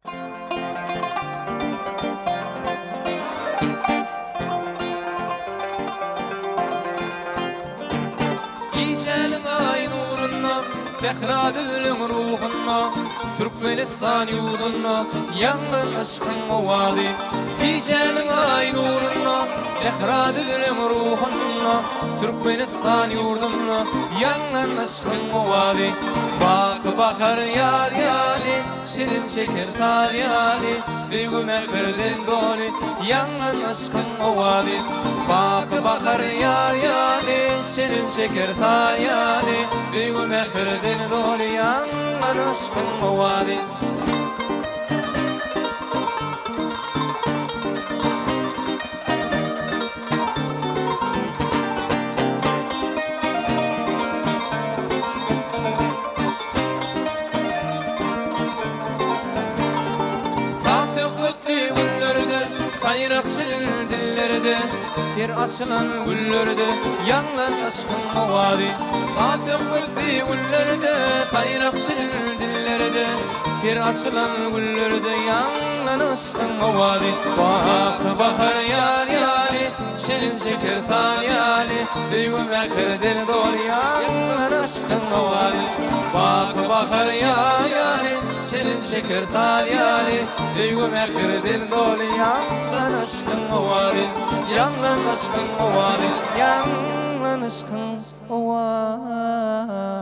İçenin ay nuruna, Zehra dülün ruhuna, Türkmenistan yurduna, yangın aşkın ovadi. İçenin ay nuruna, Zehra dülün ruhuna, Türkmenistan yurduna, yangın aşkın ovadi. Bak bakar yar yali, şirin çeker tal yali, Sevgime kırdın doli, yangın aşkın ovadi. Bak bakar yar yali, şirin çeker tal yali, Sevgime kırdın doli, yangın aşkın ovadi. Sayrak şirin dillerde, ter açılan güllerde, yanlan aşkın ovadi. Fatih kulti güllerde, sayrak şirin dillerde, ter açılan güllerde, yanlan aşkın ovadi. Bak bakar yar yali, şirin çeker tal yali, Sevgime kırdın doli, yanlan aşkın ovadi. Bak bakar yar yali, şirin çeker tal yali, Sevgime kırdın doli, yanlan aşkın ovadi, yanlan aşkın ovadi, yanlan aşkın ovadi.